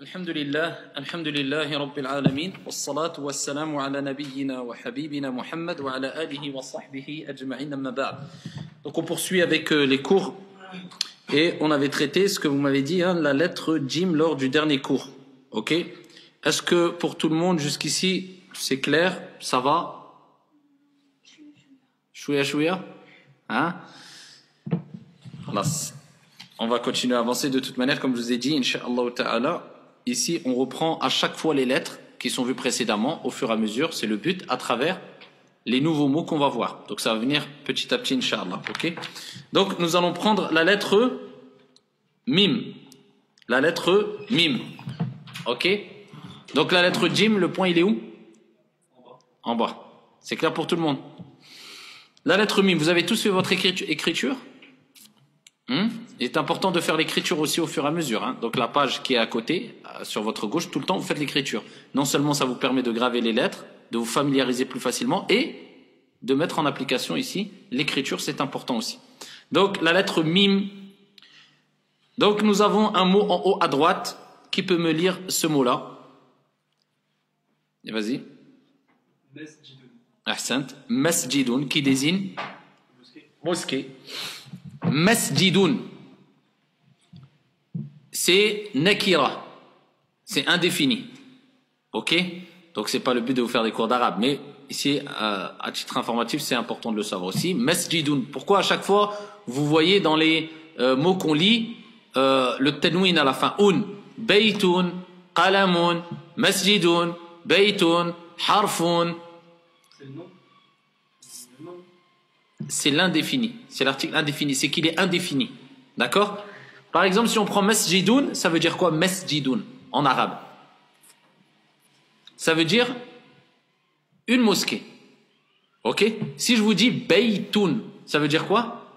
الحمد لله رب العالمين والصلاة والسلام على نبينا وحبيبنا محمد وعلى آله وصحبه أجمعين أما بعد. Donc on poursuit avec les cours et on avait traité ce que vous m'avez dit, la lettre Jim lors du dernier cours. Ok? Est-ce que pour tout le monde jusqu'ici c'est clair? Ça va? Chouïa chouïa? Hein? On va continuer à avancer de toute manière, comme je vous ai dit, Inch'Allah Ta'ala. Ici, on reprend à chaque fois les lettres qui sont vues précédemment, au fur et à mesure, c'est le but, à travers les nouveaux mots qu'on va voir. Donc ça va venir petit à petit, Inch'Allah. Okay? Donc nous allons prendre la lettre Mim. La lettre Mim. Ok? Donc la lettre Jim, le point il est où? En bas. C'est clair pour tout le monde? La lettre Mim, vous avez tous fait votre écriture? Il est important de faire l'écriture aussi au fur et à mesure. Donc la page qui est à côté, sur votre gauche, tout le temps vous faites l'écriture. Non seulement ça vous permet de graver les lettres, de vous familiariser plus facilement et de mettre en application ici l'écriture, c'est important aussi. Donc la lettre Mim. Donc nous avons un mot en haut à droite qui peut me lire ce mot-là. Et vas-y. Masjidoun. Ahsant. Masjidoun qui désigne mosquée. Masjidoun, c'est nakira, c'est indéfini. Ok? Donc c'est pas le but de vous faire des cours d'arabe, mais ici, à titre informatif, c'est important de le savoir aussi. Masjidoun, pourquoi à chaque fois, vous voyez dans les mots qu'on lit, le tanwin à la fin, baytun, qalamun, masjidoun, baytun, harfun. C'est le nom? C'est l'indéfini, c'est l'article indéfini, c'est qu'il est indéfini. D'accord? Par exemple, si on prend masjidoun, ça veut dire quoi masjidoun en arabe? Ça veut dire une mosquée. Ok? Si je vous dis baytoun, ça veut dire quoi?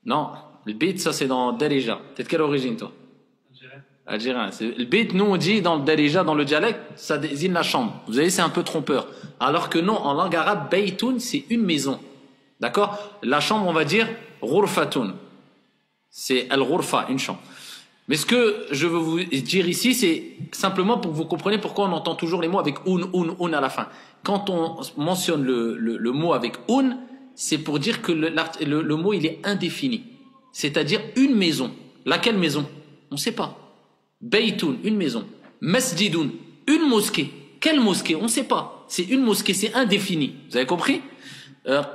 Non, le bayt, ça c'est dans Darija. T'es de quelle origine toi? Algérien. Le bayt, nous on dit dans le Darija, dans le dialecte, ça désigne la chambre. Vous savez, c'est un peu trompeur. Alors que non, en langue arabe, baytoun, c'est une maison. D'accord? La chambre, on va dire ghurfatun. C'est al-ghurfa, une chambre. Mais ce que je veux vous dire ici, c'est simplement pour que vous compreniez pourquoi on entend toujours les mots avec un à la fin. Quand on mentionne le mot avec c'est pour dire que le mot il est indéfini. C'est-à-dire une maison. Laquelle maison? On ne sait pas. Baytun, une maison. Masjidoun, une mosquée. Quelle mosquée? On ne sait pas. C'est une mosquée, c'est indéfini. Vous avez compris?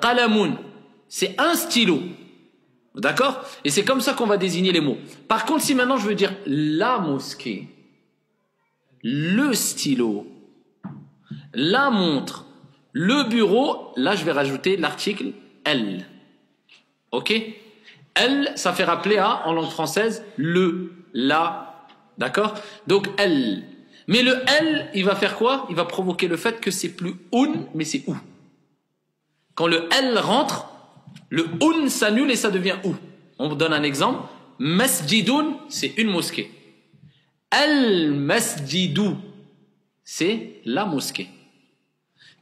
Qalamun, c'est un stylo. D'accord? Et c'est comme ça qu'on va désigner les mots. Par contre, si maintenant je veux dire la mosquée, le stylo, la montre, le bureau, là je vais rajouter l'article L. Ok? L, ça fait rappeler à, en langue française, le, la. D'accord? Donc L. Mais le L, il va faire quoi? Il va provoquer le fait que c'est plus mais c'est ou. Quand le L rentre, le s'annule et ça devient ou. On vous donne un exemple. Masjidoun, c'est une mosquée. Al-masjidou, c'est la mosquée.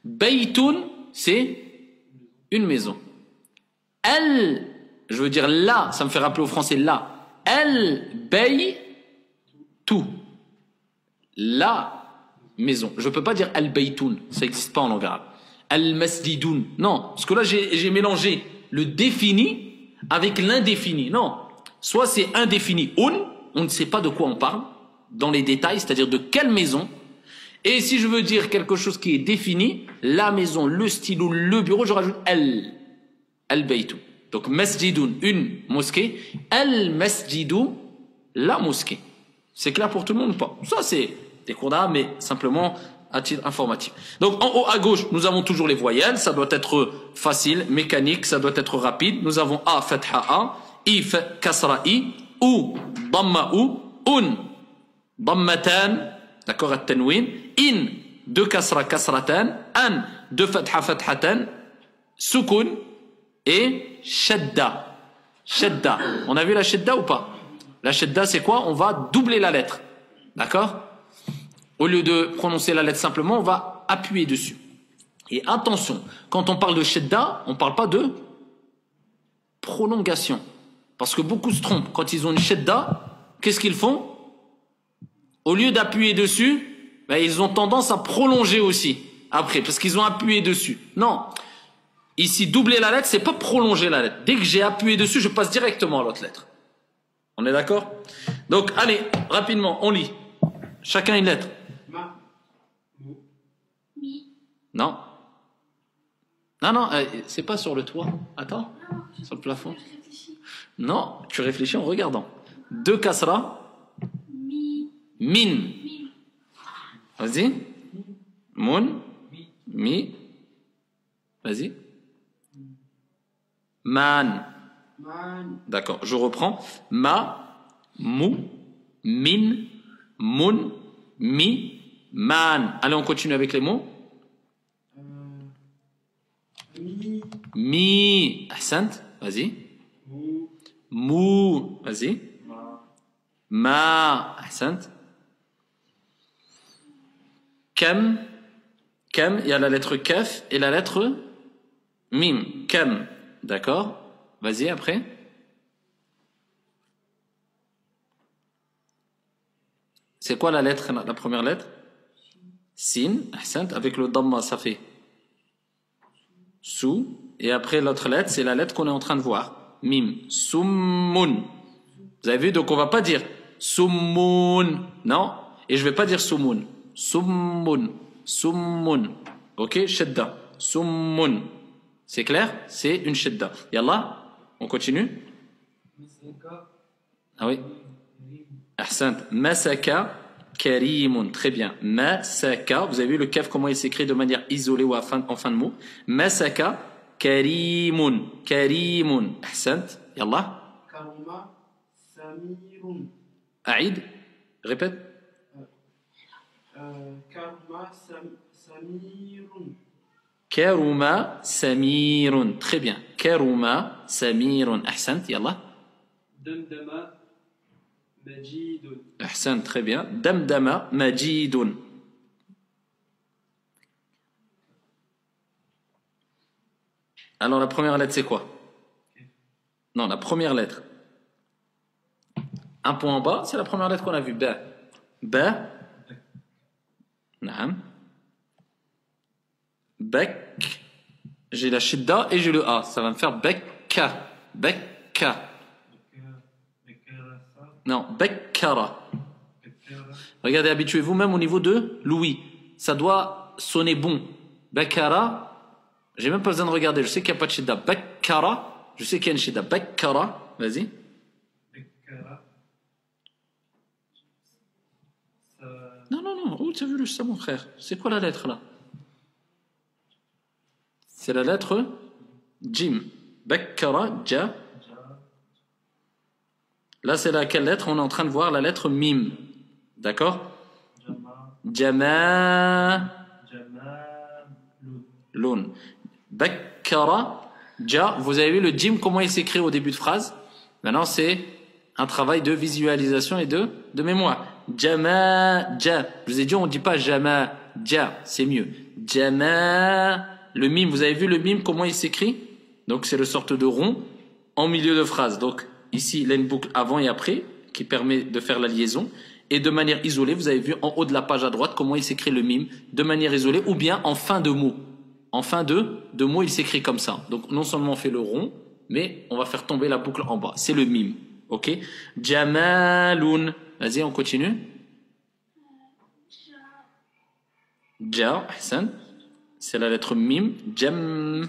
Baytoun, c'est une maison. Je veux dire là, ça me fait rappeler au français là. Al-baytou, la maison. Je ne peux pas dire al-baytoun, ça n'existe pas en langue arabe. Al-masjidoun. Non, parce que là, j'ai mélangé le défini avec l'indéfini. Non. Soit c'est indéfini, on ne sait pas de quoi on parle, dans les détails, c'est-à-dire de quelle maison. Et si je veux dire quelque chose qui est défini, la maison, le stylo, le bureau, je rajoute al-baytou. Donc, masjidoun, une mosquée. Al-masjidou, la mosquée. C'est clair pour tout le monde ou pas? Ça, c'est des cours d'arabe, mais simplement à titre informatif. Donc en haut à gauche, nous avons toujours les voyelles, ça doit être facile, mécanique, ça doit être rapide. Nous avons A, fatha A, I, kasra I, ou, damma ou, dammatan, d'accord, at-tanwin, in, de kasra kasratan, an, de fatha fathatan, sukun, et shadda. Shadda. On a vu la shadda ou pas? La shadda, c'est quoi? On va doubler la lettre. D'accord? Au lieu de prononcer la lettre simplement, on va appuyer dessus. Et attention, quand on parle de shadda, on ne parle pas de prolongation. Parce que beaucoup se trompent. Quand ils ont une shadda, qu'est-ce qu'ils font? au lieu d'appuyer dessus, ben, ils ont tendance à prolonger aussi, après, parce qu'ils ont appuyé dessus. Non. Ici, doubler la lettre, c'est pas prolonger la lettre. Dès que j'ai appuyé dessus, je passe directement à l'autre lettre. On est d'accord? Donc, allez, rapidement, on lit. Chacun une lettre. Ma. Mou. Mi. Non. Non, c'est pas sur le toit. Attends, Non, sur le plafond. je réfléchis. Non, tu réfléchis en regardant. Deux kasra, Mi. min. Mi. Vas-y. Mun, mi. Vas-y. Man. Man. D'accord, je reprends. Ma, mou, min, mun, mi, man. Allez, on continue avec les mots. Mi. Mi, ahsant, vas-y. Mou. Mou, vas-y. Ma. Ma, ahsant. Kam, kam, il y a la lettre kaf et la lettre mim. Kam, d'accord. Vas-y, après. C'est quoi la lettre, la première lettre? Sin, ahsant, avec le damma, ça fait sou. Et après l'autre lettre, c'est la lettre qu'on est en train de voir. Mim, summun. Vous avez vu, donc on va pas dire summun, non? Et je vais pas dire summun. Summun, summun. Ok, shadda. Summun. C'est clair? C'est une shadda. Yallah, on continue? Masaka. Ah oui. Rim. Ahsant. Masaka karimun. Très bien. Masaka. Vous avez vu le kaf, comment il s'écrit de manière isolée ou en fin de mot? Masaka karimun. Karimun. Ahsant. Yallah. Karuma. Samirun. Aïd. Répète. Karuma. Samirun. Karuma samirun. Très bien. Karuma samirun. Ahsant. Yallah. Damdama. Majidun. Ahsant. Très bien. Damdama majidun. Alors la première lettre c'est quoi? Non, la première lettre. Un point en bas, c'est la première lettre qu'on a vue. Ba. Ba. Naam. Bek. J'ai la shidda et j'ai le A. Ça va me faire bekka. Bekka. Bekarasa. Non, bekkara. Bekara. Regardez, habituez-vous même au niveau de l'ouïe. Ça doit sonner bon. Bekkara. J'ai même pas besoin de regarder. Je sais qu'il n'y a pas de shidda. Bekkara. Je sais qu'il y a une shidda. Bekkara. Vas-y. Bekara. Non. Oh, tu as vu le ça, mon frère. C'est quoi la lettre là? C'est la lettre Jim. Bekkara, ja. Là, c'est laquelle lettre? On est en train de voir la lettre Mim. D'accord? Jama. Jama. Jamalun. Lun. Bekkara, ja. Vous avez vu le Jim, comment il s'écrit au début de phrase? Maintenant, c'est un travail de visualisation et de mémoire. Jama, ja. Je vous ai dit, on ne dit pas jama, ja. C'est mieux. Jama. Le mime, vous avez vu le mime, comment il s'écrit? Donc, c'est le sorte de rond en milieu de phrase. Donc, ici, il y a une boucle avant et après qui permet de faire la liaison. Et de manière isolée, vous avez vu en haut de la page à droite comment il s'écrit le mime de manière isolée ou bien en fin de mot. En fin de mot, il s'écrit comme ça. Donc, non seulement on fait le rond, mais on va faire tomber la boucle en bas. C'est le mime. Ok? Jamalun. Vas-y, on continue. Ja, Hassan. C'est la lettre mim. Jam.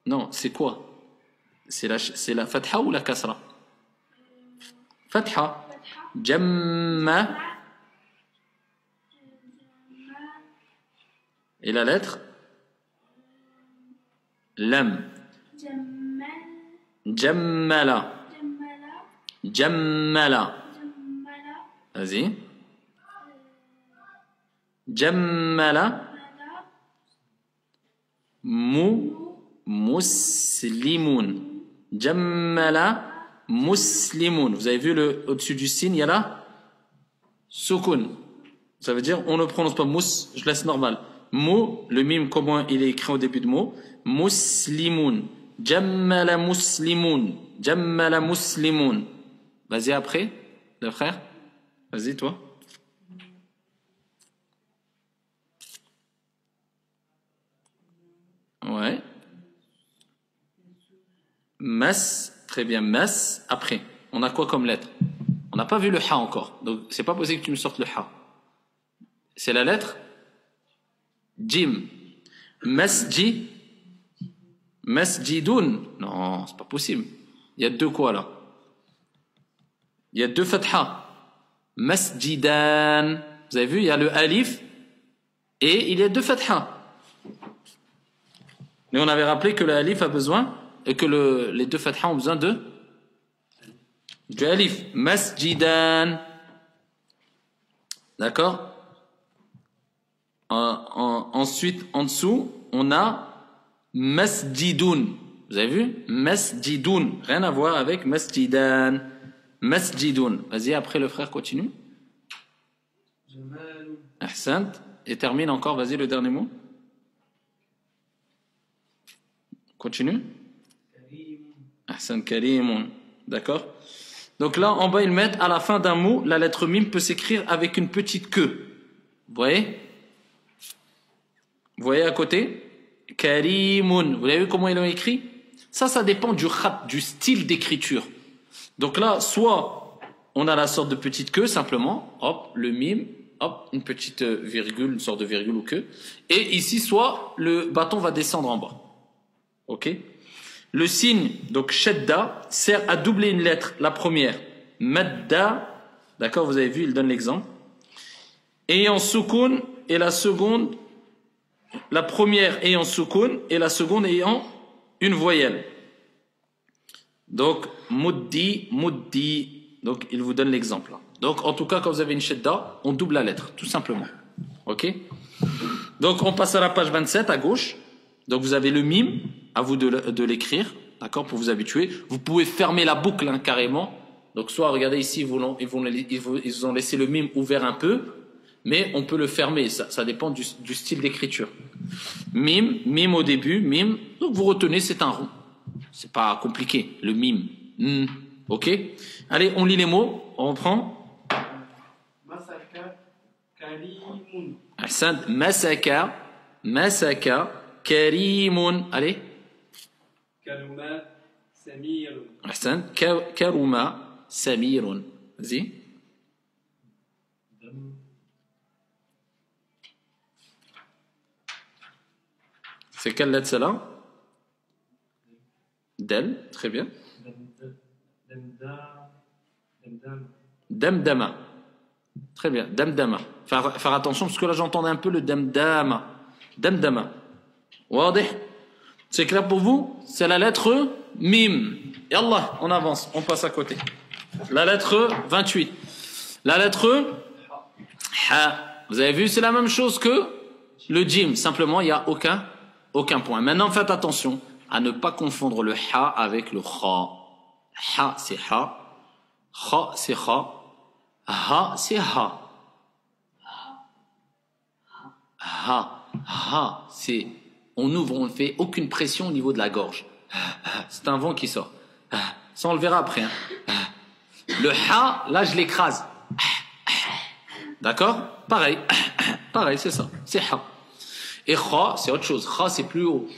Non, c'est quoi? C'est la fatha ou la kasra? Fatha. Jamma. Et la lettre? Lam. Jammala. Jammala. Vas-y. Jammala. Muslimun. Jammala muslimun. Vous avez vu au-dessus du signe, il y a là Sukun. Ça veut dire on ne prononce pas mous, je laisse normal. Mou, le mime, comment il est écrit au début de mot? Muslimun. Jammala muslimun. Jammala muslimun. Vas-y après, le frère. Vas-y, toi. Ouais. Mas, très bien, mas. Après, on a quoi comme lettre? On n'a pas vu le ha encore. Donc, c'est pas possible que tu me sortes le ha. C'est la lettre Jim. Masji. Masjidun. Non, c'est pas possible. Il y a deux quoi là? Il y a deux fatha. Masjidan. Vous avez vu, il y a le alif et il y a deux fatha. Mais on avait rappelé que le alif a besoin, et que les deux fatha ont besoin du alif. Masjidan. D'accord? Ensuite, en dessous, on a masjidun. Vous avez vu? Masjidun. Rien à voir avec masjidan. Masjidun. Vas-y, après le frère continue. Jamalun. Ahsant. Et termine encore, vas-y, le dernier mot. Continue. Karim. Ahsan karimun. D'accord? Donc là, en bas, ils mettent à la fin d'un mot, la lettre mim peut s'écrire avec une petite queue. Vous voyez? Vous voyez à côté? Karimun. Vous avez vu comment ils l'ont écrit? Ça dépend du khat, du style d'écriture. Donc là, soit on a la sorte de petite queue, simplement, hop, le mime, hop, une petite virgule, une sorte de virgule ou queue. Et ici, soit le bâton va descendre en bas. Ok? Le signe, donc shadda, sert à doubler une lettre. La première, madda, d'accord, vous avez vu, il donne l'exemple. Ayant soukoun, et la seconde, la première ayant soukoun, et la seconde ayant une voyelle. Donc, muddi, muddi. Donc, il vous donne l'exemple. Donc, en tout cas, quand vous avez une shadda, on double la lettre, tout simplement. Ok? Donc, on passe à la page 27, à gauche. Donc, vous avez le mime, à vous de l'écrire, d'accord, pour vous habituer. Vous pouvez fermer la boucle, hein, carrément. Donc, soit, regardez ici, ils ont laissé le mime ouvert un peu, mais on peut le fermer, ça dépend du style d'écriture. Mime, mime au début, mime. Donc, vous retenez, c'est un rond. C'est pas compliqué, le mime. Ok? Allez, on lit les mots, on reprend. Masaka. Karimun. Ahsan, masaka, masaka, karimun. Allez. Kaluma. Samirun. Ahsan, karuma, samirun. Vas-y. Dam. C'est quelle lettre celle-là? Del, très bien. Damda. Damdam. Damdama. Très bien, damdama. Faire attention parce que là j'entendais un peu le damdama. Damdama. Wadih. C'est clair pour vous? C'est la lettre mim. Et Allah, on avance, on passe à côté. La lettre 28. La lettre ha. Vous avez vu, c'est la même chose que le jim. Simplement, il n'y a aucun point. Maintenant, faites attention à ne pas confondre le ha avec le kha. Ha, c'est ha. Kha, c'est kha. Ha, c'est ha. Ha, c'est... On ouvre, on ne fait aucune pression au niveau de la gorge. C'est un vent qui sort. Ça, on le verra après. Hein. Le ha, là, je l'écrase. D'accord? Pareil. Pareil, c'est ça. C'est ha. Et kha, c'est autre chose. Kha, c'est plus haut.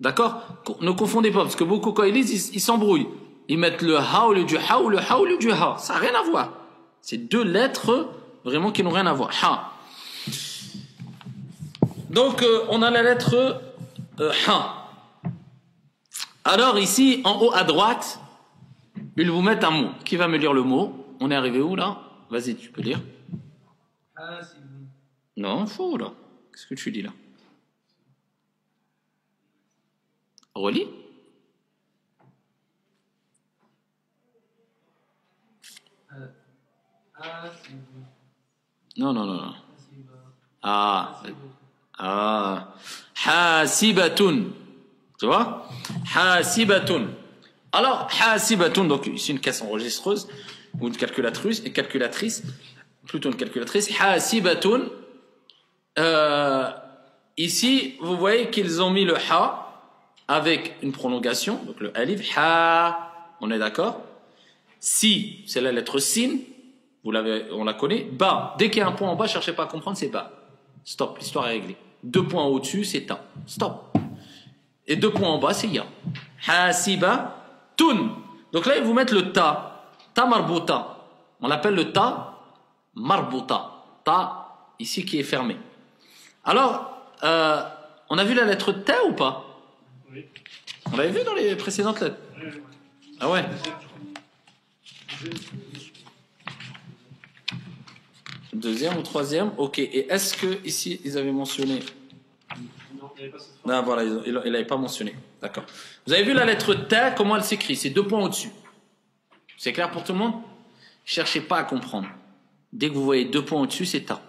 D'accord? Ne confondez pas, parce que beaucoup, quand ils lisent, ils s'embrouillent. Ils mettent le ha au lieu du ha, ou le ha au lieu du ha. Ça n'a rien à voir. C'est deux lettres vraiment qui n'ont rien à voir. Ha. Donc, on a la lettre ha. Alors, ici, en haut à droite, ils vous mettent un mot. Qui va me lire le mot? On est arrivé où, là? Vas-y, tu peux lire. Hasibun. Non, faux, là. Qu'est-ce que tu dis, là? Relis. Hasibun. Non. Hasiba. Ah. Hasibatun. Tu vois? Hasibatun. Alors, hasibatun, donc ici une caisse enregistreuse, ou une calculatrice, plutôt une calculatrice. Hasibatun. Ici, vous voyez qu'ils ont mis le ha avec une prolongation, donc le alif, ha, on est d'accord? Si, c'est la lettre sin, on la connaît. Ba, dès qu'il y a un point en bas, cherchez pas à comprendre, c'est ba. Stop, l'histoire est réglée. 2 points au-dessus, c'est ta. Stop. Et 2 points en bas, c'est ya. Hasiba tun. Donc là, ils vous mettent le ta. Ta marbouta. On l'appelle le ta marbouta. Ta, ici, qui est fermé. Alors, on a vu la lettre ta ou pas? Oui. On l'avait vu dans les précédentes lettres. Ah ouais. Deuxième ou troisième, ok. Et est-ce que ici ils avaient mentionné? Non, il n'y avait pas cette forme. Non, voilà, il n'avait pas mentionné. D'accord. Vous avez vu la lettre ta, comment elle s'écrit? C'est 2 points au-dessus. C'est clair pour tout le monde? Cherchez pas à comprendre. Dès que vous voyez 2 points au-dessus, c'est ta.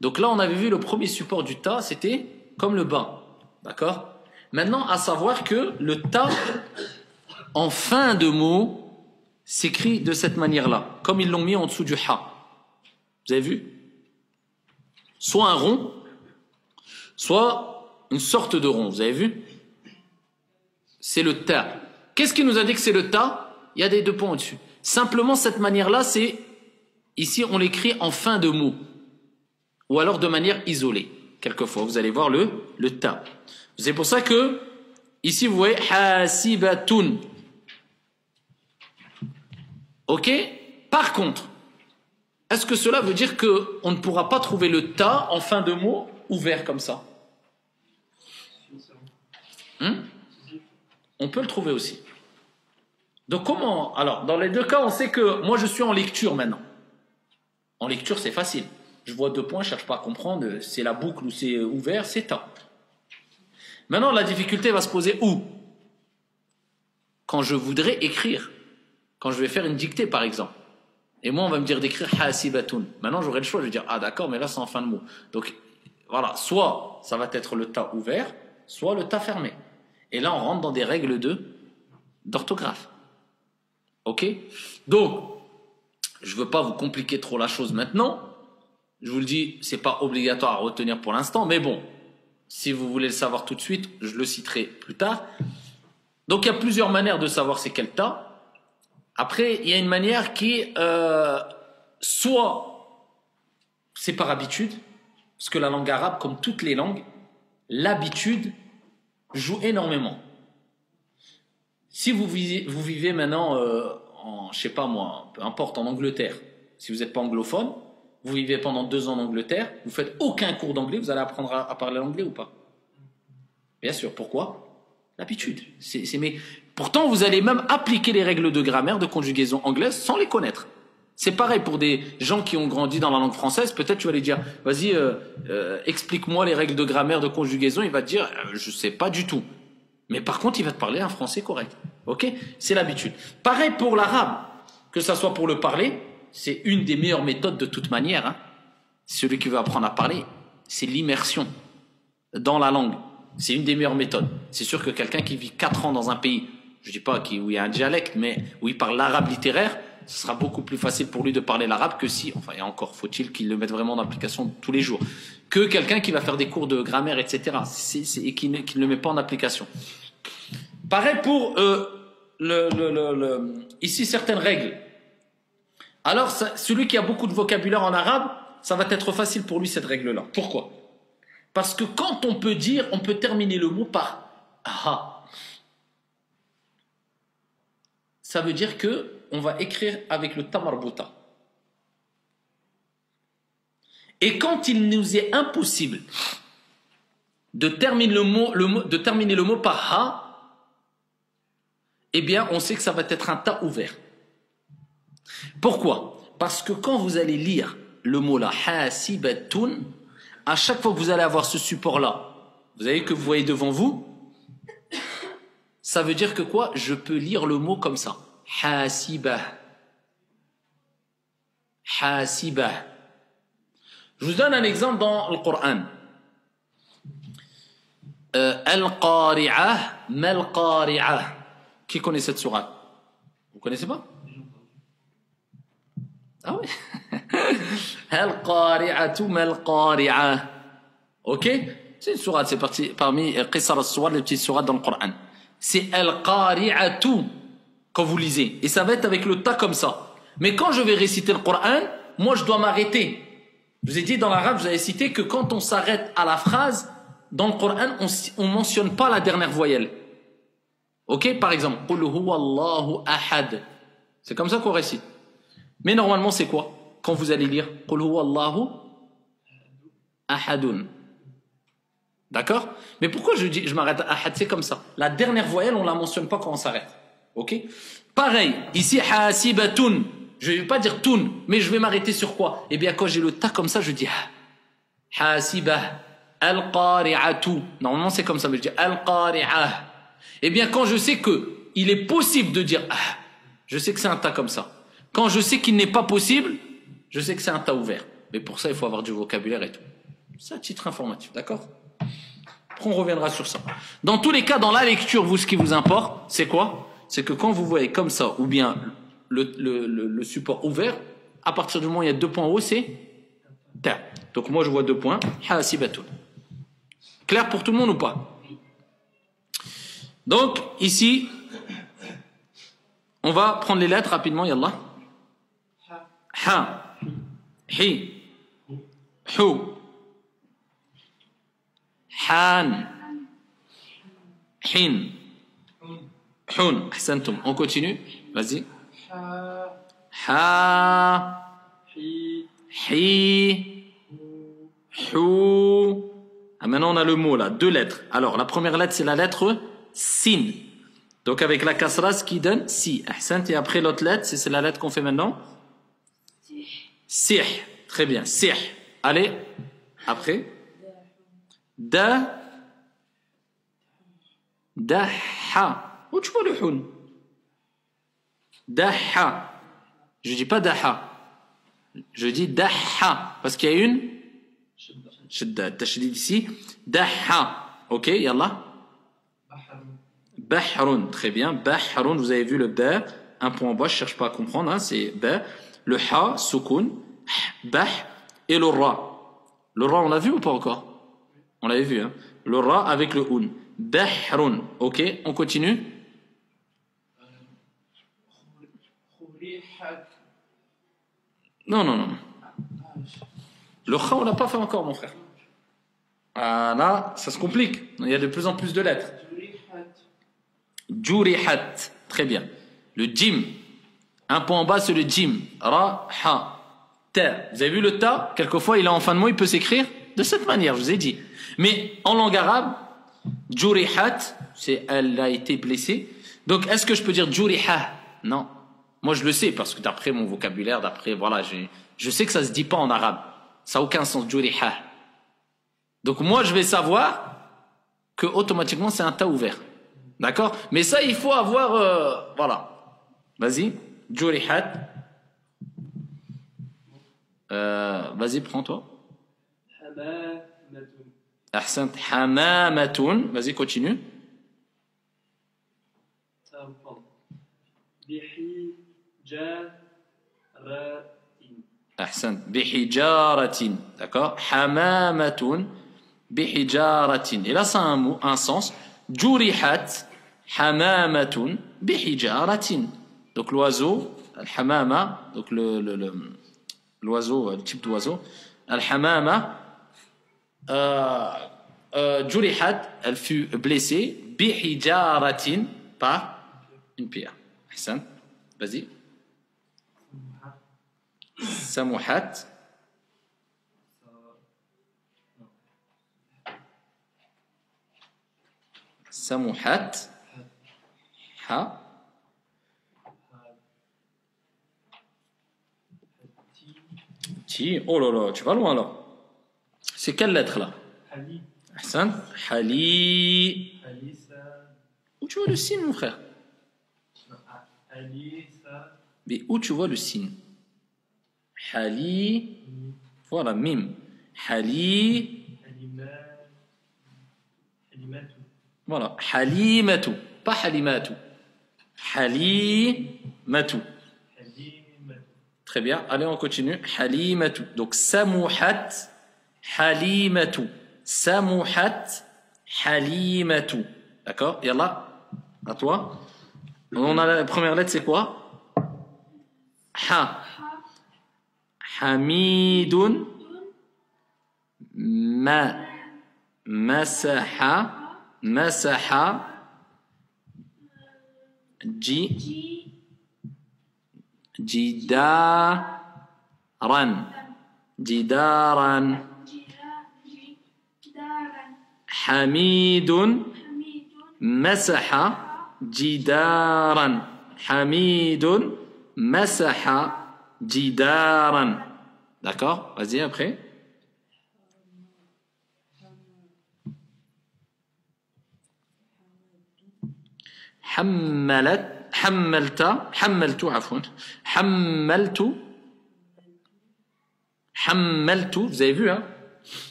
Donc là, on avait vu le premier support du ta, c'était comme le ba. D'accord? Maintenant, à savoir que le ta, en fin de mot, s'écrit de cette manière-là, comme ils l'ont mis en dessous du ha. Vous avez vu? Soit un rond, soit une sorte de rond. Vous avez vu? C'est le ta. Qu'est-ce qui nous a dit que c'est le ta? Il y a des 2 points au-dessus. Simplement, cette manière-là, c'est, ici, on l'écrit en fin de mot. Ou alors de manière isolée. Quelquefois, vous allez voir le ta. C'est pour ça que, ici, vous voyez, hasibatun. Ok? Par contre, est-ce que cela veut dire qu'on ne pourra pas trouver le ta en fin de mot ouvert comme ça? On peut le trouver aussi. Donc comment? Alors, dans les 2 cas, on sait que moi je suis en lecture maintenant. En lecture, c'est facile. Je vois 2 points, je ne cherche pas à comprendre, c'est la boucle ou c'est ouvert, c'est ta. Maintenant, la difficulté va se poser où? Quand je voudrais écrire. Quand je vais faire une dictée, par exemple. Et moi, on va me dire d'écrire hasibatun. Maintenant, j'aurai le choix. Je vais dire, ah d'accord, mais là, c'est en fin de mot. Donc, voilà. Soit ça va être le ta ouvert, soit le ta fermé. Et là, on rentre dans des règles d'orthographe. Ok? Donc, je ne veux pas vous compliquer trop la chose maintenant. Je vous le dis, c'est pas obligatoire à retenir pour l'instant, mais bon, si vous voulez le savoir tout de suite, je le citerai plus tard. Donc, il y a plusieurs manières de savoir c'est quel ta. Après, il y a une manière qui est soit c'est par habitude, parce que la langue arabe, comme toutes les langues, l'habitude joue énormément. Si vous vivez maintenant en, je sais pas moi, peu importe, en Angleterre, si vous n'êtes pas anglophone, vous vivez pendant 2 ans en Angleterre, vous faites aucun cours d'anglais, vous allez apprendre à parler l'anglais ou pas? Bien sûr, pourquoi? L'habitude. Mais pourtant, vous allez même appliquer les règles de grammaire, de conjugaison anglaise sans les connaître. C'est pareil pour des gens qui ont grandi dans la langue française. Peut-être tu vas lui dire, vas-y, explique-moi les règles de grammaire, de conjugaison. Il va te dire, je sais pas du tout. Mais par contre, il va te parler un français correct. Ok? C'est l'habitude. Pareil pour l'arabe. Que ça soit pour le parler, c'est une des meilleures méthodes de toute manière. Hein. Celui qui veut apprendre à parler, c'est l'immersion dans la langue. C'est une des meilleures méthodes. C'est sûr que quelqu'un qui vit 4 ans dans un pays, je dis pas où il y a un dialecte, mais où il parle l'arabe littéraire, ce sera beaucoup plus facile pour lui de parler l'arabe que si, enfin, et encore faut-il qu'il le mette vraiment en application tous les jours, que quelqu'un qui va faire des cours de grammaire, etc. Et qui ne le met pas en application. Pareil pour ici certaines règles. Alors, celui qui a beaucoup de vocabulaire en arabe, ça va être facile pour lui cette règle-là. Pourquoi? Parce que quand on peut terminer le mot par ha. Ça veut dire que on va écrire avec le ta marbuta. Et quand il nous est impossible de terminer le mot par ha, eh bien, on sait que ça va être un ta ouvert. Pourquoi? Parce que quand vous allez lire le mot là, hasibatun, à chaque fois que vous allez avoir ce support-là, vous avez que vous voyez devant vous, ça veut dire que quoi? Je peux lire le mot comme ça. Hasibah. Hasibah. Je vous donne un exemple dans le Coran. Al-Qari'ah, Mal-Qari'ah. Qui connaît cette sourate? Vous connaissez pas? Ah oui. Al-Qari'atu Mal-Qari'ah. Ok? C'est une sourate, c'est parmi Qisar al-Suwar, les petites sourates dans le Coran. C'est Al-Qari'atu quand vous lisez. Et ça va être avec le ta comme ça. Mais quand je vais réciter le Coran, moi je dois m'arrêter. Je vous ai dit dans l'arabe, vous avez cité que quand on s'arrête à la phrase, dans le Coran, on mentionne pas la dernière voyelle. Ok, par exemple, Qul huwa Allahu ahad. C'est comme ça qu'on récite. Mais normalement, c'est quoi? Quand vous allez lire Qul huwa Allahu ahadun. D'accord? Mais pourquoi je m'arrête à ahad? C'est comme ça. La dernière voyelle, on la mentionne pas quand on s'arrête. Ok? Pareil, ici, hasibatun. Je ne vais pas dire tun, mais je vais m'arrêter sur quoi? Eh bien, quand j'ai le ta comme ça, je dis hasibah, al-qari'atu. Normalement, c'est comme ça, mais je dis al-qari'ah. Eh bien, quand je sais que il est possible de dire je sais que c'est un ta comme ça. Quand je sais qu'il n'est pas possible, je sais que c'est un ta ouvert. Mais pour ça, il faut avoir du vocabulaire et tout. C'est un titre informatif, d'accord? Après, on reviendra sur ça. Dans tous les cas, dans la lecture, vous, ce qui vous importe, c'est quoi? C'est que quand vous voyez comme ça, ou bien le support ouvert, à partir du moment où il y a 2 points en haut, c'est ta. Donc moi, je vois 2 points. Hasibatun. Clair pour tout le monde ou pas? Donc, ici, on va prendre les lettres rapidement, yallah. Ha, hi, hu, han, hin, hun. Ahsantum. On continue. Vas-y. Ha, hi, hu. Ah, maintenant, on a le mot là, 2 lettres. Alors, la première lettre, c'est la lettre sin. Donc, avec la kasra, ce qui donne si. Ahsant. Et après, l'autre lettre, c'est la lettre qu'on fait maintenant. Sih. Très bien. Sih. Allez. Après. Da. Daha. Où tu vois le hun? Daha. Je dis pas daha. Je dis daha. Parce qu'il y a une shadda. Tashdid ici. Daha. Ok, yallah. Bahrun. Très bien. Bahrun. Vous avez vu le ba. Un point en bas. Je cherche pas à comprendre. Hein, c'est ba. Le ha, sukun. Bah. Et le ra. Le ra, on l'a vu ou pas encore? On l'avait vu. Hein. Le ra avec le un. Bahrun. Ok, on continue. Non, non, non. Le kha, on l'a pas fait encore, mon frère. Ah, là, ça se complique. Il y a de plus en plus de lettres. Jurihat. Très bien. Le jim. Un point en bas, c'est le jim. Ra, ha. Ta. Vous avez vu le ta? Quelquefois, il est en fin de mot, il peut s'écrire de cette manière, je vous ai dit. Mais en langue arabe, jurihat, c'est elle a été blessée. Donc, est-ce que je peux dire juriha? Non. Moi, je le sais parce que d'après mon vocabulaire, d'après, voilà, je sais que ça se dit pas en arabe. Ça n'a aucun sens, juriha. Donc, moi, je vais savoir que automatiquement, c'est un ta ouvert. D'accord? Mais ça, il faut avoir, voilà. Vas-y. Jurihat. Vas-y, prends-toi. Ahsant. Hamamatun. Vas-y, continue. Ahsant. Bihijaratin. D'accord? Hamamatun. Bihijaratin. Et là, ça a un sens. Jurihat. Hamamatun. Bihijaratin. Donc l'oiseau, al-hamama, donc l'oiseau, le type d'oiseau, al-hamama, jurihat, elle fut blessée, bihijaratin, par une pierre. Hassan, vas-y. Samuhat. Samuhat. Ha. Oh là là, tu vas loin là. C'est quelle lettre là? Hassan. Hali. Où tu vois le signe, mon frère? Mais où tu vois le signe? Hali. Voilà, mim. Hali. Voilà, halimatu. Pas halimatu. Halimatu. Très bien. Allez, on continue. Halimatu. Donc, samuhat, halimatu. Samuhat, halimatu. D'accord? Yallah. À toi. On a la première lettre, c'est quoi? Ha. Hamidun. Ma. Masaha. Masaha. Ji. Jidaran. Jidaran. Hamidun. Masaha. Jidaran. Hamidun. Masaha. Jidaran. D'accord? Vas-y après. حملت حملت حملت عفوا حملت حملت vous avez vu hein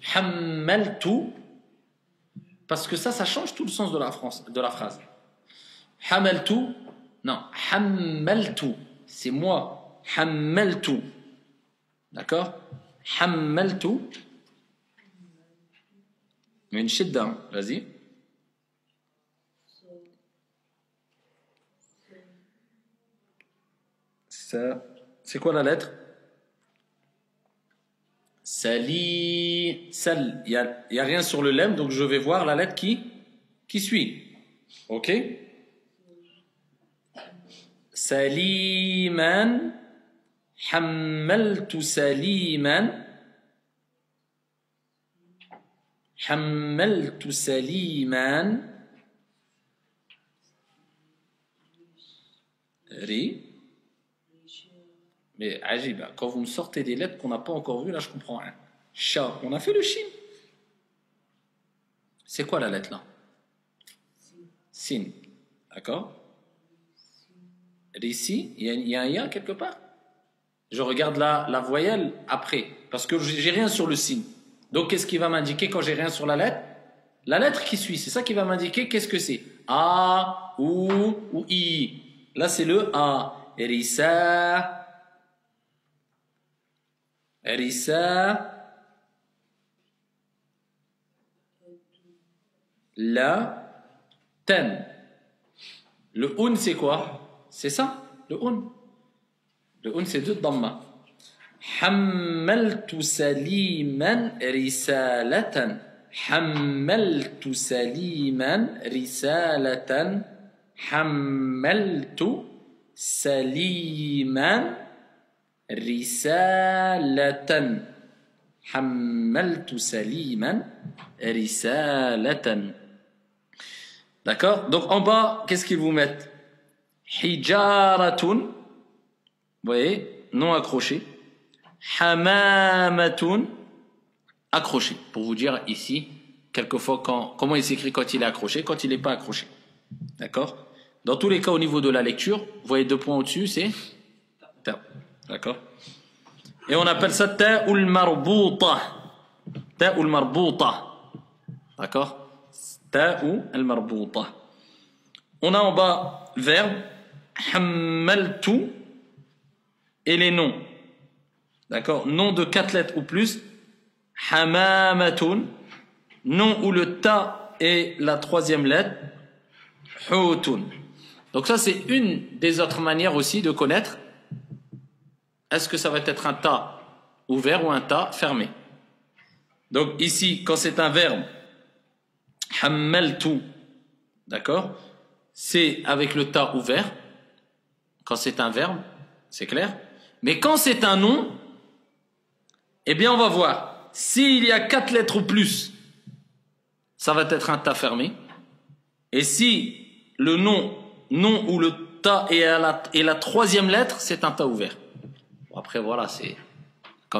حملت parce que ça change tout le sens de la phrase حملت non حملت c'est moi حملت d'accord حملت une shidda vas-y. C'est quoi la lettre? Sali, sal. Il y a rien sur le lemme, donc je vais voir la lettre qui suit. Ok? Saliman. Hammaltu saliman. Hammaltu saliman. Ri. Mais ajib, quand vous me sortez des lettres qu'on n'a pas encore vues, là je comprends rien. Cha, on a fait le shin. C'est quoi la lettre là? Sin. D'accord? Ici, il y a un ya quelque part? Je regarde la voyelle après, parce que j'ai rien sur le sin. Donc qu'est-ce qui va m'indiquer quand j'ai rien sur la lettre? La lettre qui suit, c'est ça qui va m'indiquer qu'est-ce que c'est. A, ou I. Là c'est le A. Risa. Risa, la, ten. Le un c'est quoi? C'est ça, le un. Le un c'est deux dhamma. Hammaltu saliman risalatan. Hammaltu saliman risalatan. Hammaltu saliman رسالة حملت سليما رسالة. D'accord? Donc en bas, qu'est-ce qu'ils vous mettent? Hijaratun, vous voyez, non accroché. Hamamatun, accroché. Pour vous dire ici, quelquefois, comment il s'écrit quand il est accroché, quand il n'est pas accroché. D'accord? Dans tous les cas, au niveau de la lecture, vous voyez deux points au-dessus, c'est ta. D'accord? Et on appelle ça ta'ul marbouta. Ta'ul marbouta. D'accord? Ta'ul marbouta. On a en bas verbe hammaltu et les noms. D'accord? Nom de 4 lettres ou plus. Hamamatun. Nom où le ta est la 3e lettre. Hutun. Donc ça c'est une des autres manières aussi de connaître. Est-ce que ça va être un ta ouvert ou un ta fermé? Donc ici, quand c'est un verbe, hammaltu, d'accord? C'est avec le ta ouvert. Quand c'est un verbe, c'est clair. Mais quand c'est un nom, eh bien on va voir. S'il y a 4 lettres ou plus, ça va être un ta fermé. Et si le nom où le ta est la 3e lettre, c'est un ta ouvert. Après, voilà,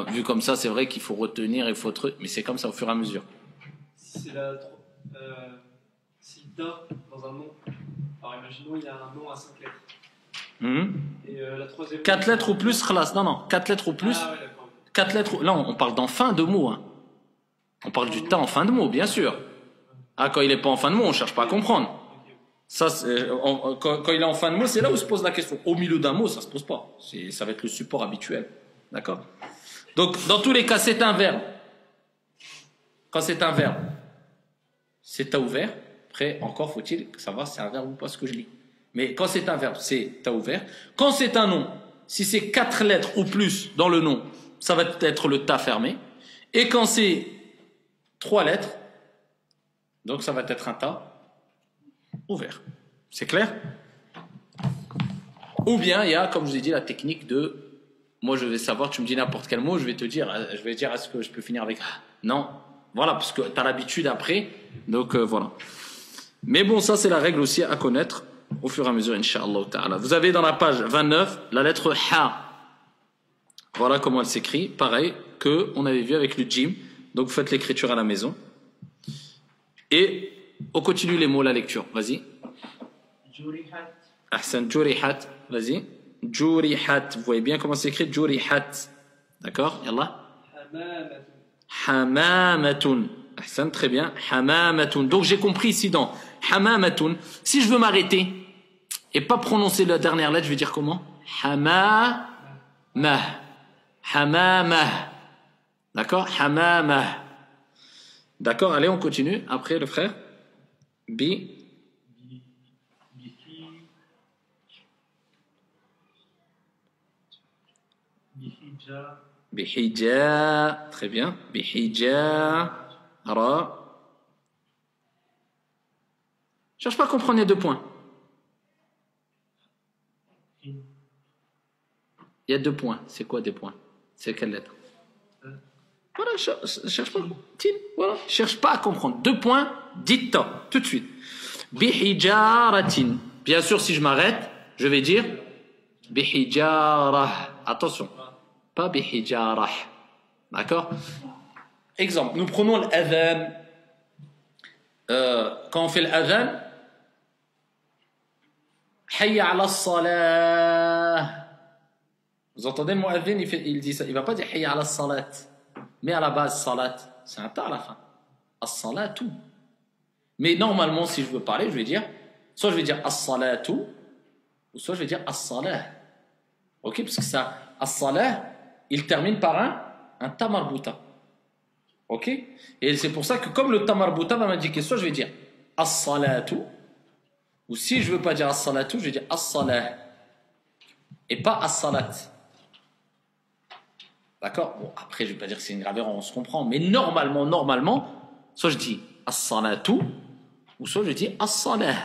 vu comme ça, c'est vrai qu'il faut retenir, mais c'est comme ça au fur et à mesure. Si c'est si ta dans un nom, alors imaginons il y a un nom à 5 lettres. Et la 3e 4 lettres ou plus, khalas. Non, 4 lettres ou plus. Ah ouais, d'accord. 4 lettres. Là, on parle d'en fin de mot. Hein. On parle du ta en fin de mot, bien sûr. Ah, quand il n'est pas en fin de mot, on ne cherche pas à comprendre. Ça, quand il est en fin de mot, c'est là où se pose la question. Au milieu d'un mot, ça ne se pose pas. Ça va être le support habituel. D'accord? Donc, dans tous les cas, c'est un verbe. Quand c'est un verbe, c'est ta ouvert. Après, encore faut-il savoir si c'est un verbe ou pas ce que je lis. Mais quand c'est un verbe, c'est ta ouvert. Quand c'est un nom, si c'est 4 lettres ou plus dans le nom, ça va être le ta fermé. Et quand c'est 3 lettres, donc ça va être un ta ouvert. C'est clair? Ou bien il y a, comme je vous ai dit, la technique de, moi je vais savoir, tu me dis n'importe quel mot, je vais dire est-ce que je peux finir avec non, voilà, parce que tu as l'habitude après, donc voilà. Mais bon, ça c'est la règle aussi à connaître au fur et à mesure, Inch'Allah ta'ala. Vous avez dans la page 29 la lettre ha. Voilà comment elle s'écrit, pareil que on avait vu avec le jim. Donc vous faites l'écriture à la maison. Et on continue les mots, la lecture. Vas-y. Jurihat. Ahsan, jurihat. Vas-y. Jurihat. Vous voyez bien comment c'est écrit, jurihat. D'accord? Yallah. Hamamatun. Hamamatun. Ahsan, très bien. Hamamatun. Donc j'ai compris ici dans hamamatun. Si je veux m'arrêter et pas prononcer la dernière lettre, je vais dire comment? Hamamah. Hamamah. D'accord? Hamamah. D'accord, allez, on continue. Après, le frère. Bihija. Bihija. Très bien. Bihija. Ra. Cherche pas à comprendre les 2 points. Il y a 2 points. C'est quoi 2 points? C'est quelle lettre? Voilà, cherche pas. Voilà, cherche pas à comprendre. 2 points, dites ta, tout de suite. Bihijaratin. Bien sûr, si je m'arrête, je vais dire bihijarah. Attention, pas bihijarah. D'accord? Exemple, nous prenons l'adhan. Quand on fait l'adhan, hayya ala salah. Vous entendez le mu'adhin, il dit ça. Il ne va pas dire hayya ala salat. Mais à la base, salat, c'est un ta à la fin. As-salatu. Mais normalement, si je veux parler, je vais dire, soit je vais dire as-salatu, ou soit je vais dire as-salah. Ok, parce que ça, as-salah, il termine par un ta marbuta. Ok? Et c'est pour ça que comme le ta marbuta va m'indiquer, soit je vais dire as-salatu, ou si je veux pas dire as-salatu, je vais dire as-salah. Et pas as-salat. D'accord? Bon, après, je ne vais pas dire que c'est une grave erreur, on se comprend. Mais normalement, soit je dis as-salatu, ou soit je dis as-salah.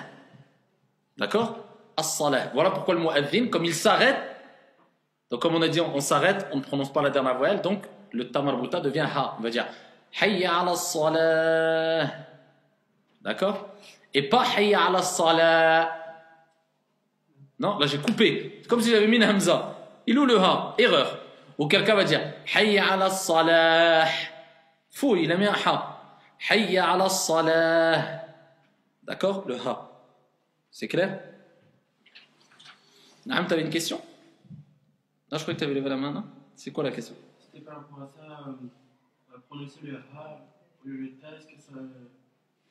D'accord? As-salah. Voilà pourquoi le mu'adhin, comme il s'arrête, donc comme on a dit, on s'arrête, on ne prononce pas la dernière voyelle, donc le ta marbuta devient ha. On va dire hayya ala salah. D'accord? Et pas hayya ala salah. Non, là j'ai coupé. C'est comme si j'avais mis une hamza. Il ou le ha? Erreur. Ou quelqu'un va dire hayya ala salah. Fou, il a mis un ha. Hayya ala salah. D'accord? Le ha. C'est clair? Naam, tu avais une question? Non, je crois que tu avais levé la main, non? C'est quoi la question? C'était par rapport à ça, prononcer le ha au lieu du ta, est-ce que ça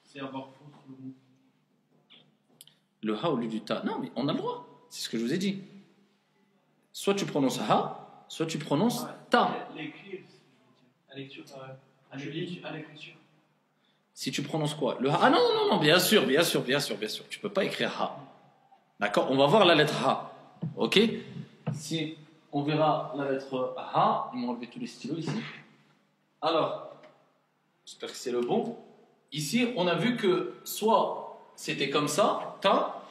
c'est avoir faux sur le mot? Le ha au lieu du ta. Non, mais on a le droit. C'est ce que je vous ai dit. Soit tu prononces ha, soit tu prononces ta. L'écrire, à l'écriture. À l'écriture. Si tu prononces quoi? Le ha. Ah non, bien sûr. Tu peux pas écrire ha. D'accord? On va voir la lettre ha. Ok? Si on verra la lettre ha, ils m'ont enlevé tous les stylos ici. Alors, j'espère que c'est le bon. Ici, on a vu que soit c'était comme ça, ta,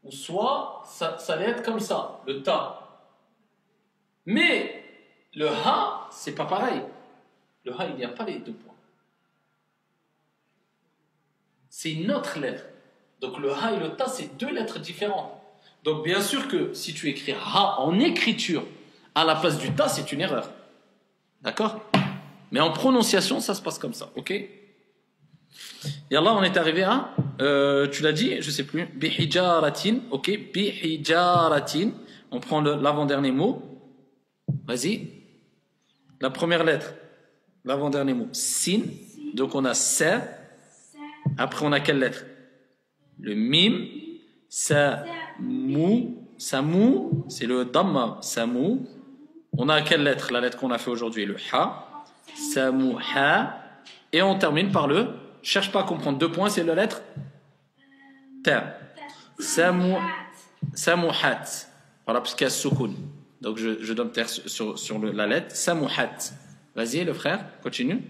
ou soit ça allait être comme ça, le ta. Mais le ha, c'est pas pareil. Le ha, il n'y a pas les 2 points. C'est une autre lettre. Donc le ha et le ta, c'est 2 lettres différentes. Donc bien sûr que si tu écris ha en écriture à la place du ta, c'est une erreur. D'accord? Mais en prononciation, ça se passe comme ça. Ok? Et là, on est arrivé à, tu l'as dit, je sais plus, bihijaratin. Ok? Bihijaratin. On prend l'avant-dernier mot. Vas-y. La première lettre. L'avant-dernier mot. Sin. Donc on a sa. Après, on a quelle lettre? Le mim. Sa. Mou. Samou. C'est le damma. Samou. On a quelle lettre? La lettre qu'on a fait aujourd'hui. Le ha. Samou. Ha. Et on termine par le. Cherche pas à comprendre. 2 points, c'est la lettre ta. Samouhat. Voilà, parce qu'il y a soukoun. Donc je donne terre sur la lettre. Samouhat. Vas-y, le frère, continue.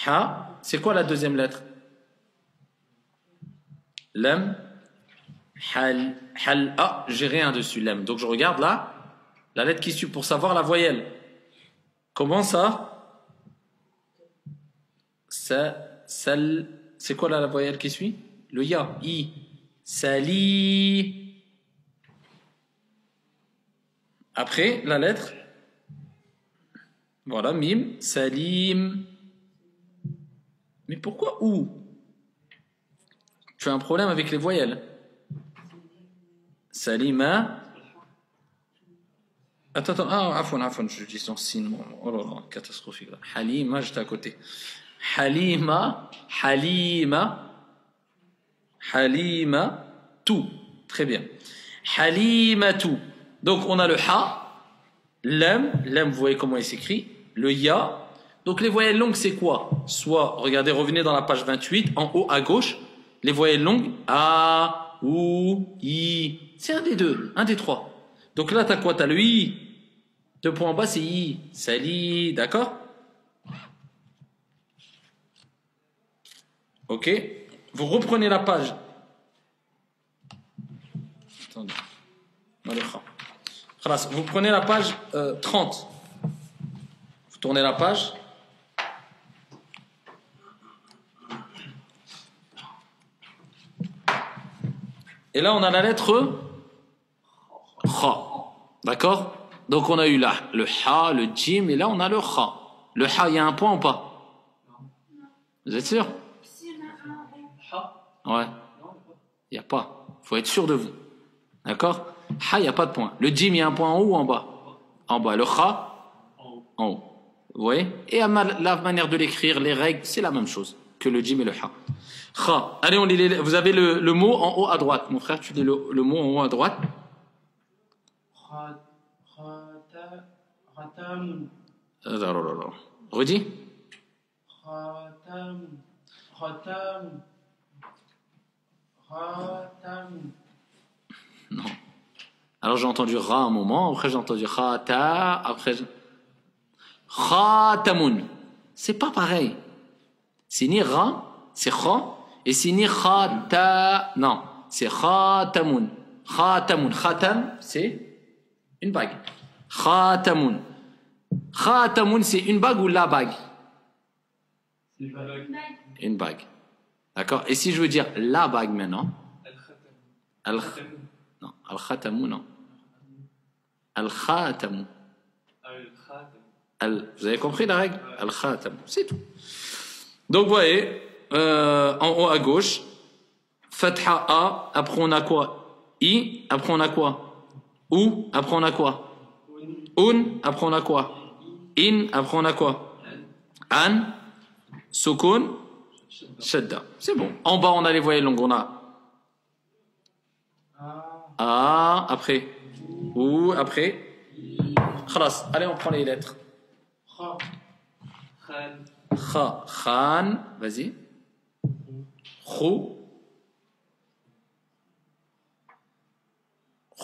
Ha. C'est quoi la deuxième lettre? Lam. Hal. Hal. Ah, j'ai rien dessus, lam. Donc je regarde là, la lettre qui suit pour savoir la voyelle. Comment ça? Sal. C'est quoi là la voyelle qui suit? Le ya. I. Sali. Après, la lettre. Voilà, mim. Salim. Mais pourquoi ou? Tu as un problème avec les voyelles. Salima. Attends, afon, je dis son signe. Oh là là, catastrophique là. Halima, j'étais à côté. Halima, tout. Très bien. Halima, tout. Donc on a le ha, lam, vous voyez comment il s'écrit, le ya. Donc les voyelles longues, c'est quoi? Soit, regardez, revenez dans la page 28, en haut à gauche, les voyelles longues, a, ou, i. C'est un des deux, un des trois. Donc là, tu as quoi? Tu as le i. Deux points en bas, c'est i. Sali, d'accord? Ok. Vous reprenez la page. Attendez. Vous prenez la page 30. Vous tournez la page. Et là, on a la lettre Kha. D'accord? Donc, on a eu là le Ha, le Jim, et là, on a le Kha. Le Ha, il y a un point ou pas? Vous êtes sûr? Ouais. Il n'y a pas. Il faut être sûr de vous. D'accord? Ha, il n'y a pas de point. Le Jim, il y a un point en haut ou en bas? En bas. Le Kha, en haut. Vous voyez? Et la manière de l'écrire, les règles, c'est la même chose que le Jim et le Ha. Kha. Allez, on lit vous avez le mot en haut à droite. Mon frère, tu lis le mot en haut à droite. Khatamun. Redis. Khatamun. Non. Alors j'ai entendu ra un moment, après j'ai entendu khata, après khatamun. C'est pas pareil. C'est ni ra, c'est kha, et c'est ni khata. Non, c'est khatamun. Khatamun. Khatam, c'est une bague. Khatamun. Khatamun, c'est une bague ou la bague? Une bague. D'accord? Et si je veux dire la bague maintenant? Non, al-khatamu, non. Al-khatamu. Vous avez compris la règle? Al-khatamu, c'est tout. Donc, vous voyez, en haut à gauche, fatha A, après on a quoi? I, après on a quoi? Ou, après on a quoi? Un, après on a quoi? In, après on a quoi? An, sukun, shadda. C'est bon. En bas, on a les voyelles longues. On a A, après. Ou, après. Khalas. Allez, on prend les lettres. Kha, khan. Vas-y. Khou.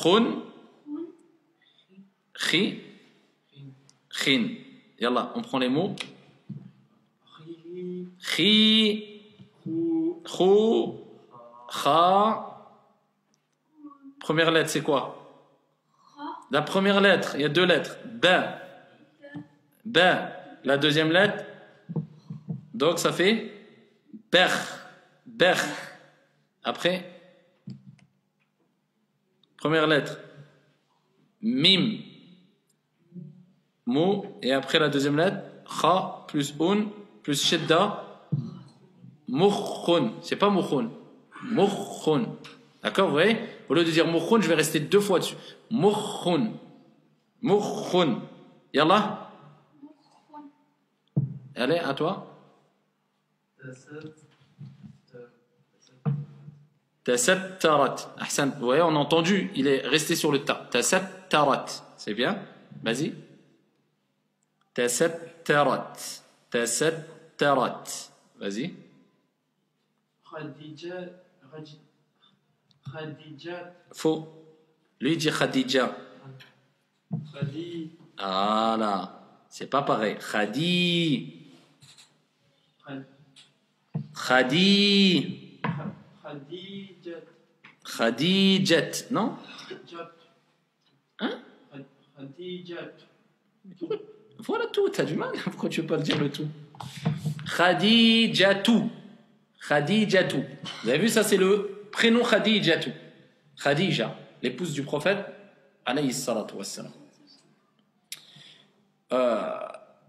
Khun. Khi. Khin. Yallah, on prend les mots. Khi. Khou. Kha. Première lettre, c'est quoi? La première lettre, il y a deux lettres. Ba. Ba. La deuxième lettre. Donc, ça fait Ber. Ber. Après, première lettre. Mim. Mou. Et après la deuxième lettre. Kha plus un plus shedda. Moukhun. C'est pas moukhun. Moukhun. D'accord, vous voyez? Au lieu de dire moukhun, je vais rester deux fois dessus. Moukhun. Moukhun. Yallah. Allez, à toi. Tasattarat. Ahsan. Vous voyez, on a entendu, il est resté sur le ta. Tasattarat. C'est bien? Vas-y. Tasattarat. Tasattarat. Vas-y. Khadijat. Faux. Lui il dit Khadija. Khadi. Voilà. C'est pas pareil. Khadi. Khadi. Khadijat. Khadijat. Non? Jat. Hein? Khadijat. Voilà tout. T'as du mal. Pourquoi tu veux pas le dire le tout? Khadijatu. Khadijatu. Vous avez vu, ça c'est le prénom Khadijatu. Khadija, l'épouse du prophète, alayhi salatu wassalam.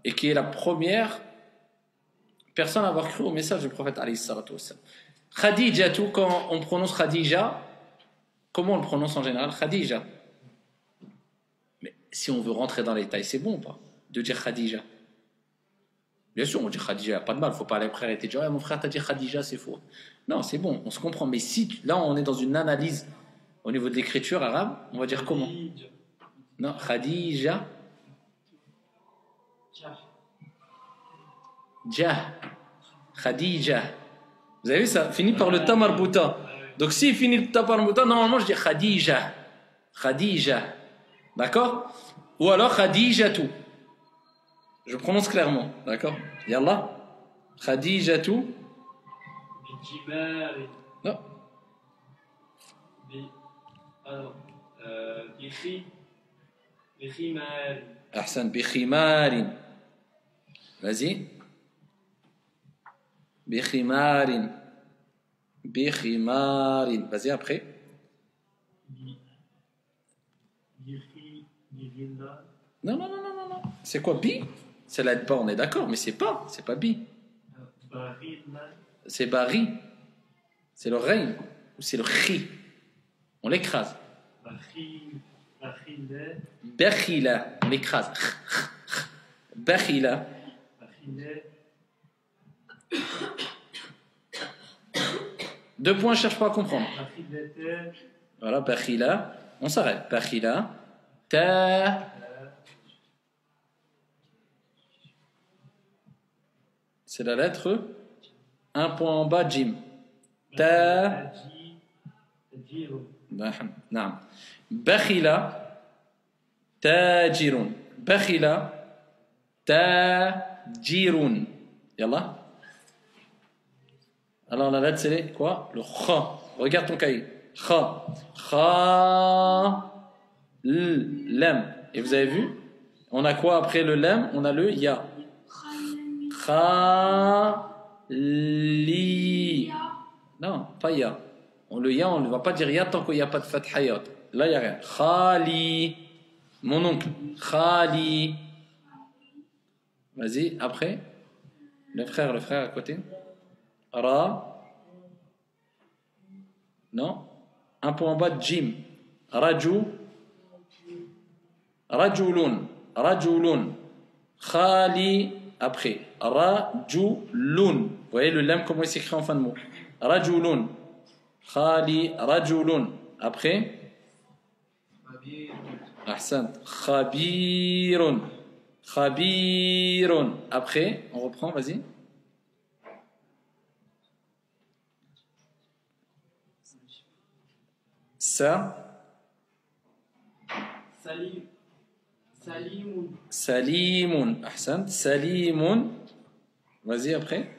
Et qui est la première personne à avoir cru au message du prophète, alayhi salatu wassalam. Khadijatu, quand on prononce Khadija, comment on le prononce en général? Khadija. Mais si on veut rentrer dans les détails, c'est bon ou pas de dire Khadija? Bien sûr, on dit Khadija, pas de mal, faut pas aller frère et te dire mon frère t'a dit Khadija, c'est faux. Non, c'est bon, on se comprend. Mais si là on est dans une analyse au niveau de l'écriture arabe, on va dire comment? Non, Khadija. Jah. Khadija. Vous avez vu ça? Finit par le ta marbuta. Donc s'il finit le ta marbuta, normalement je dis Khadija. Khadija. D'accord? Ou alors Khadijatu. Je prononce clairement, d'accord? Yallah. Khadijatu. Bijimari. Non. Alors, Bikhimari. Ahsan, Bikhimarin. Vas-y. Bikhimarin. Bikhimarin. Vas-y après. Non, non, non, non, non, non. C'est quoi bi? C'est la pas, on est d'accord, mais c'est pas bi. C'est bari. C'est le rein ou c'est le chi. On l'écrase. Bakhila, on l'écrase. Bakhila. Deux points, je cherche pas à comprendre. Voilà, bakhila. On s'arrête. Bakhila. Ta. C'est la lettre. Un point en bas, Jim. Ta. نعم. بخل تاجر. بخل تاجر. يلا. Alors la lettre c'est quoi? Le kha. Regarde ton cahier. Kha. Kha. Lam. Et vous avez vu? On a quoi après le lam? On a le ya. Khali. Non, pas ya. Le ya, on ne va pas dire ya tant qu'il n'y a pas de fathayat. Là, il n'y a rien. Khali. Mon oncle. Khali. Vas-y, après. Le frère à côté. Ra. Non. Un point en bas de Jim. Raju. Rajulun. Rajulun. Khali. Après. Rajulun. Vous voyez le lam, comment il s'écrit en fin de mot. Rajulun. Khali. Rajulun. Après. Ahsan. Khabirun. Khabirun. Après, on reprend, vas-y. Ça. Salim. Salimun. Salimun. Ahsan. Salimun. Vas-y, après.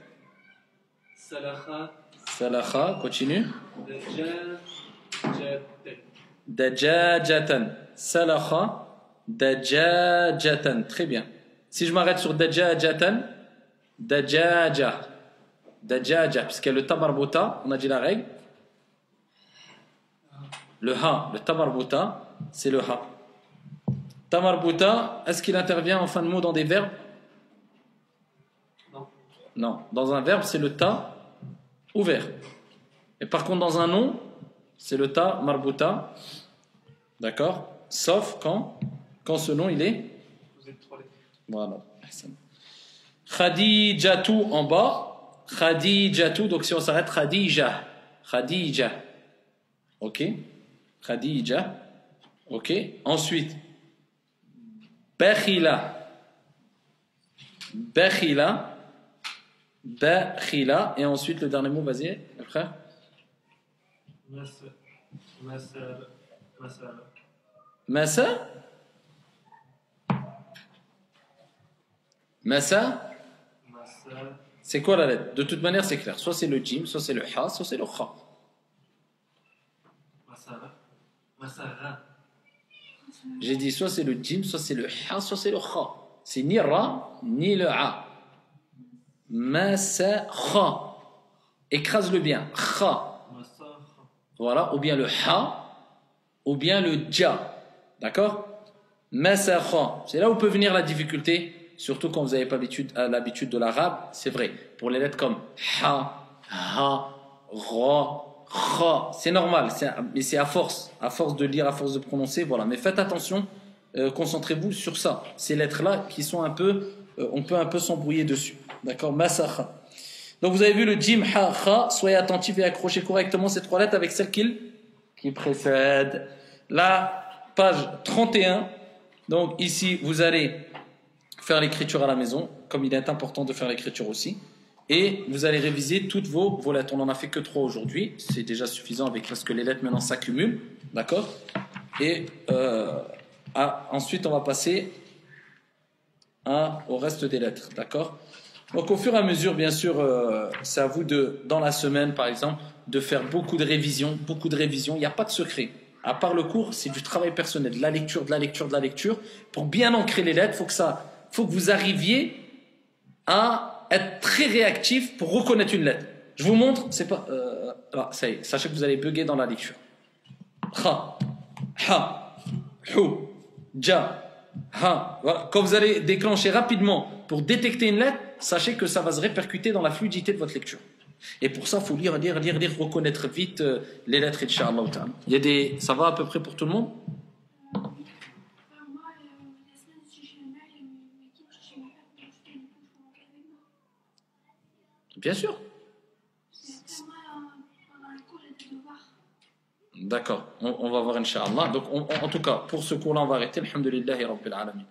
Salakha. Salakha. Continue. Dajajatan. Dajajatan. Salakha. Dajajatan. Très bien. Si je m'arrête sur Dajajatan, Dajaja. Dajaja. Puisqu'il y a le tamarbuta, on a dit la règle. Le ha. Le tamarbuta, c'est le ha. Tamarbuta, est-ce qu'il intervient en fin de mot dans des verbes? Non. Non. Dans un verbe, c'est le ta ouvert. Et par contre, dans un nom, c'est le ta marbuta. D'accord? Sauf quand ce nom, il est. Vous êtes trois lettres. Voilà. Khadijatu en bas. Khadijatu. Donc si on s'arrête, Khadija. Khadija. Ok. Khadija. Ok. Ensuite. Bakhila. Bakhila. Bakhila. Et ensuite le dernier mot, vas-y, frère. مثلا مثلا Masa? Masa? مثلا C'est quoi la lettre? De toute manière, c'est clair. Soit c'est le jim, soit c'est le ha, soit c'est le kha. مثلا مثلا J'ai dit soit c'est le jim, soit c'est le ha, soit c'est le kha. C'est ni ra, ni le a. Masa kha. Écrase-le bien. Kha. مثلا Voilà. Ou bien le ha, ou bien le ja. D'accord? Masa kha. C'est là où peut venir la difficulté. Surtout quand vous n'avez pas l'habitude de l'arabe. C'est vrai. Pour les lettres comme ha, ha, ra, kha. C'est normal. Mais c'est à force. À force de lire, à force de prononcer. Voilà. Mais faites attention. Concentrez-vous sur ça. Ces lettres-là qui sont un peu... on peut un peu s'embrouiller dessus. D'accord? Masa kha. Donc vous avez vu le jim, ha, kha. Soyez attentifs et accrochez correctement ces trois lettres avec celles qui précèdent. La page 31. Donc ici, vous allez faire l'écriture à la maison, comme il est important de faire l'écriture aussi. Et vous allez réviser toutes vos lettres. On n'en a fait que 3 aujourd'hui. C'est déjà suffisant avec parce que les lettres maintenant s'accumulent. D'accord? Et ensuite, on va passer au reste des lettres. D'accord? Donc au fur et à mesure, bien sûr, c'est à vous dans la semaine, par exemple, de faire beaucoup de révisions. Beaucoup de révisions. Il n'y a pas de secret. À part le cours, c'est du travail personnel, de la lecture, de la lecture, de la lecture. Pour bien ancrer les lettres, faut que vous arriviez à être très réactif pour reconnaître une lettre. Je vous montre, c'est pas... alors, ça y est, sachez que vous allez bugger dans la lecture. Kha, ha, hou, ja, ha. Voilà. Quand vous allez déclencher rapidement pour détecter une lettre, sachez que ça va se répercuter dans la fluidité de votre lecture. Et pour ça, il faut lire, reconnaître vite les lettres, Inch'Allah. Ça va à peu près pour tout le monde? Moi, la semaine, si j'ai le mail, mes kids, je sais même pas comment je fais les bouches pour manquer avec moi. Bien sûr. Après, moi, pendant le cours, j'ai des devoirs. D'accord, on va voir Inch'Allah. Donc en tout cas, pour ce cours-là, on va arrêter. Alhamdulillahi Rabbil Alamin.